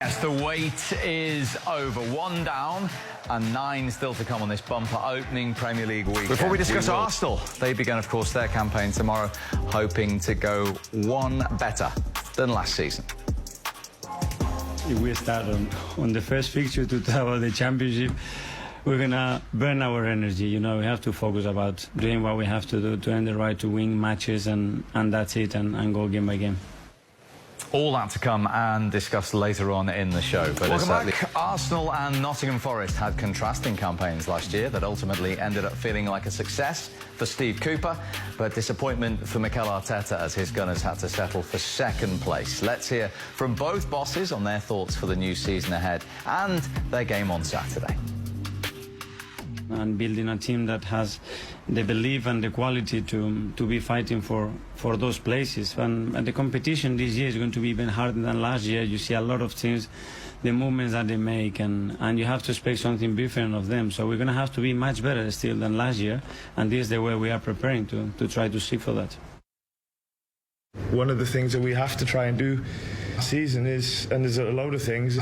Yes, the wait is over. 1 down and 9 still to come on this bumper opening Premier League weekend. Before we discuss Arsenal, they began, of course, their campaign tomorrow, hoping to go one better than last season. If we start on the first fixture to talk about the championship, we're going to burn our energy. You know, we have to focus about doing what we have to do to earn the right to win matches, and that's it, and go game by game. All that to come and discuss later on in the show. But welcome back. Arsenal and Nottingham Forest had contrasting campaigns last year that ultimately ended up feeling like a success for Steve Cooper, but disappointment for Mikel Arteta as his Gunners had to settle for second place. Let's hear from both bosses on their thoughts for the new season ahead and their game on Saturday. And building a team that has the belief and the quality to be fighting for those places. And the competition this year is going to be even harder than last year. You see a lot of teams, the movements that they make, and you have to expect something different of them. So we're going to have to be much better still than last year, and this is the way we are preparing to try to seek for that. One of the things that we have to try and do season is, and there's a load of things,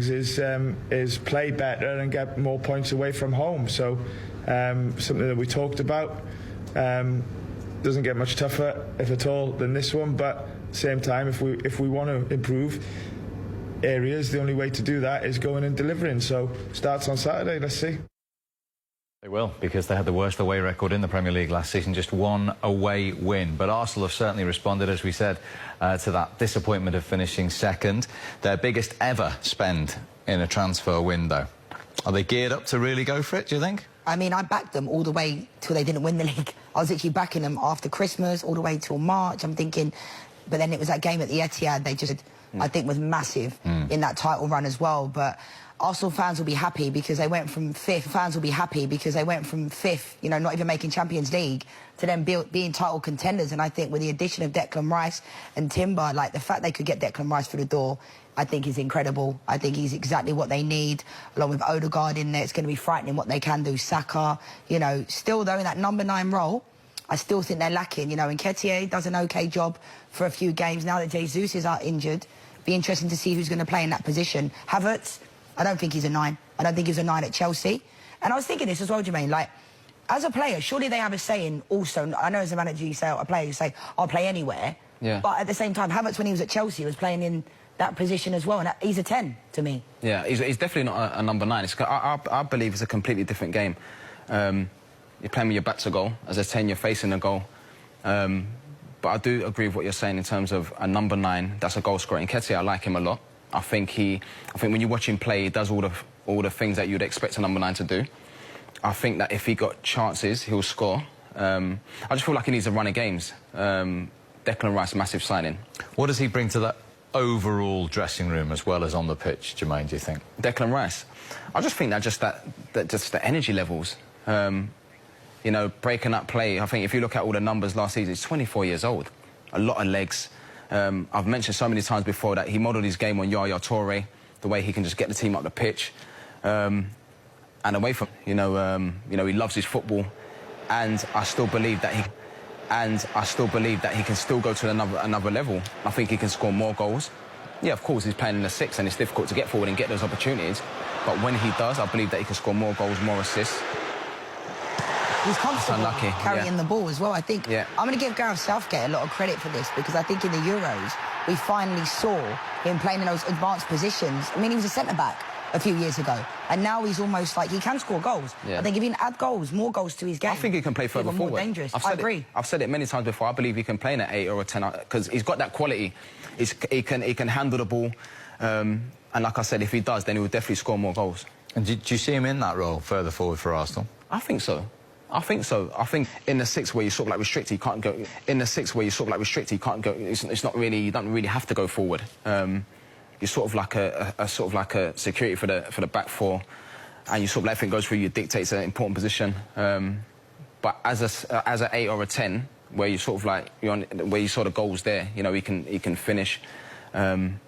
is play better and get more points away from home. So something that we talked about, doesn't get much tougher, if at all, than this one, but at the same time, if we want to improve areas, the only way to do that is going and delivering. So starts on Saturday, let's see. They will, because they had the worst away record in the Premier League last season, just one away win. But Arsenal have certainly responded, as we said, to that disappointment of finishing second. Their biggest ever spend in a transfer window. Are they geared up to really go for it, do you think? I mean, I backed them all the way till they didn't win the league. I was actually backing them after Christmas, all the way till March. I'm thinking, but then it was that game at the Etihad, they just, I think, was massive in that title run as well. But Arsenal fans will be happy because they went from fifth. You know, not even making Champions League, to then being title contenders. And I think with the addition of Declan Rice and Timber, like the fact they could get Declan Rice through the door, I think is incredible. I think he's exactly what they need, along with Odegaard in there. It's going to be frightening what they can do. Saka, you know, still though in that number 9 role, I still think they're lacking. You know, Nketiah does an okay job for a few games. Now that Jesus is out injured, be interesting to see who's going to play in that position. Havertz, I don't think he's a 9. I don't think he was a 9 at Chelsea. And I was thinking this as well, Jermaine, like, as a player, surely they have a saying also. I know as a manager you say, a player, you say, I'll play anywhere. Yeah. But at the same time, Havertz, when he was at Chelsea, was playing in that position as well, and he's a 10 to me. Yeah, he's definitely not a number 9. I believe it's a completely different game. You're playing with your back to goal. As a 10, you're facing a goal. But I do agree with what you're saying in terms of a number 9, that's a goal scorer. Nketiah, I like him a lot. I think when you watch him play, he does all the things that you'd expect a number 9 to do. I think that if he got chances, he'll score. I just feel like he needs a run of games. Declan Rice, massive signing. What does he bring to that overall dressing room as well as on the pitch, Jermaine, do you think? Declan Rice? I just think that just the energy levels. You know, breaking up play. I think if you look at all the numbers last season, he's 24 years old. A lot of legs. I've mentioned so many times before that he modelled his game on Yaya Toure, the way he can just get the team up the pitch, and away from, you know, he loves his football, and I still believe that he can still go to another level. I think he can score more goals. Yeah, of course, he's playing in the 6, and it's difficult to get forward and get those opportunities. But when he does, I believe that he can score more goals, more assists. He's comfortable carrying the ball as well. I think I'm going to give Gareth Southgate a lot of credit for this, because I think in the Euros, we finally saw him playing in those advanced positions. I mean, he was a centre-back a few years ago, and now he's almost like he can score goals. I think if he can add goals, more goals to his game, I think he can play further forward. More dangerous. I agree. I've said it many times before. I believe he can play in an 8 or a 10 because he's got that quality. He can handle the ball, and like I said, if he does, then he will definitely score more goals. And do you see him in that role further forward for Arsenal? I think so. I think in the 6 where you sort of like restrict, he can't go. In the 6 where you sort of like restrict, he can't go. It's not really. You don't really have to go forward. You're sort of like a security for the back 4, and you sort of let everything goes through you. Dictates an important position. But as an 8 or a 10, where you sort of like where you saw the goals there, you know, he can finish. And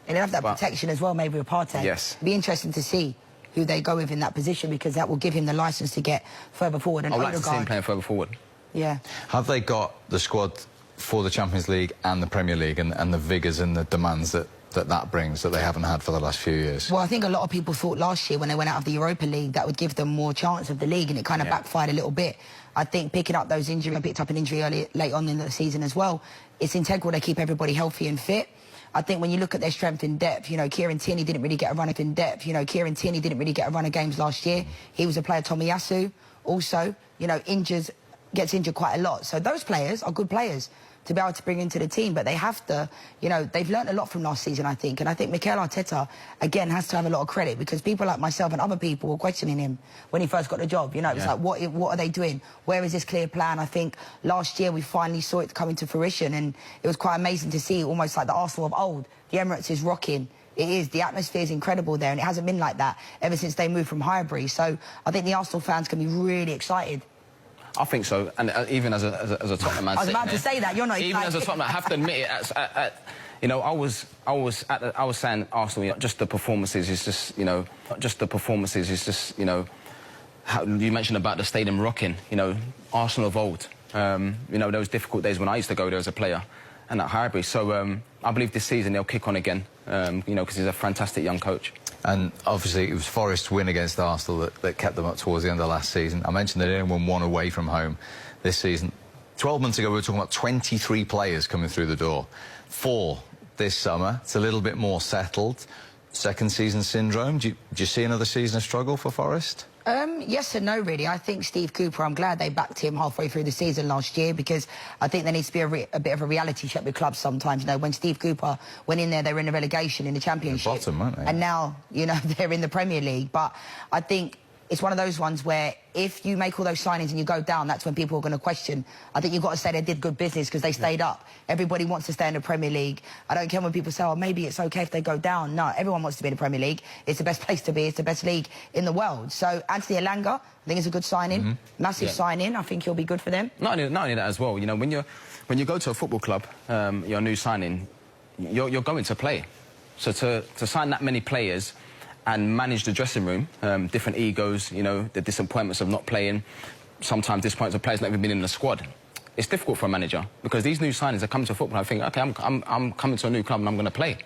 he'll have that protection as well, maybe with Partey. Yes. It'll be interesting to see who they go with in that position, because that will give him the licence to get further forward. And I'd like to see him playing further forward. Yeah. Have they got the squad for the Champions League and the Premier League and the vigours and the demands that that brings that they haven't had for the last few years? Well, I think a lot of people thought last year when they went out of the Europa League that would give them more chance of the league, and it kind of backfired a little bit. I think picking up those injuries, picked up an injury late on in the season as well, it's integral to keep everybody healthy and fit. I think when you look at their strength in depth, you know, Kieran Tierney didn't really get a run of in depth. You know, Kieran Tierney didn't really get a run of games last year. He was a player, Tomiyasu, also, you know, gets injured quite a lot. So those players are good players to be able to bring into the team, but they have to, you know, they've learned a lot from last season, I think. And I think Mikel Arteta, again, has to have a lot of credit, because people like myself and other people were questioning him when he first got the job. You know, it was like, what are they doing? Where is this clear plan? I think last year we finally saw it coming to fruition, and it was quite amazing to see, almost like the Arsenal of old. The Emirates is rocking. It is. The atmosphere is incredible there, and it hasn't been like that ever since they moved from Highbury. So I think the Arsenal fans can be really excited. I think so, and even as a Tottenham man, I was about to say that, you're not even as a Tottenham, I have to admit it. You know, I was saying Arsenal, you know, just the performances is just, you know, just the performances is just, you know, how you mentioned about the stadium rocking. You know, Arsenal of old. You know, those difficult days when I used to go there as a player, and at Highbury. So I believe this season they'll kick on again. You know, because he's a fantastic young coach. And obviously it was Forest's win against Arsenal that kept them up towards the end of last season. I mentioned that they only won one away from home this season. 12 months ago we were talking about 23 players coming through the door. 4 this summer. It's a little bit more settled. Second season syndrome. Do you see another season of struggle for Forest? Yes and no, really. I think Steve Cooper, I'm glad they backed him halfway through the season last year, because I think there needs to be a bit of a reality check with clubs sometimes. You know, when Steve Cooper went in there, they were in the relegation in the Championship. The bottom, weren't they? And now, you know, they're in the Premier League. But I think it's one of those ones where if you make all those signings and you go down, that's when people are going to question. I think you've got to say they did good business because they stayed up. Everybody wants to stay in the Premier League. I don't care when people say, oh, maybe it's okay if they go down. No, everyone wants to be in the Premier League. It's the best place to be. It's the best league in the world. So Anthony Elanga, I think it's a good signing. Massive signing. I think he'll be good for them. Not only that as well. You know, when you go to a football club, you're a new signing, you're going to play. So to sign that many players and manage the dressing room, different egos, you know, the disappointments of not playing, sometimes disappointments of players not even been in the squad. It's difficult for a manager, because these new signings are coming to football. I think, OK, I'm coming to a new club and I'm going to play.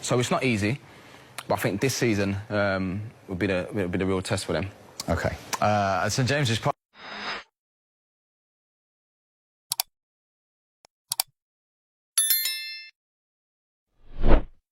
So it's not easy, but I think this season will be the real test for them. OK. St James's Park.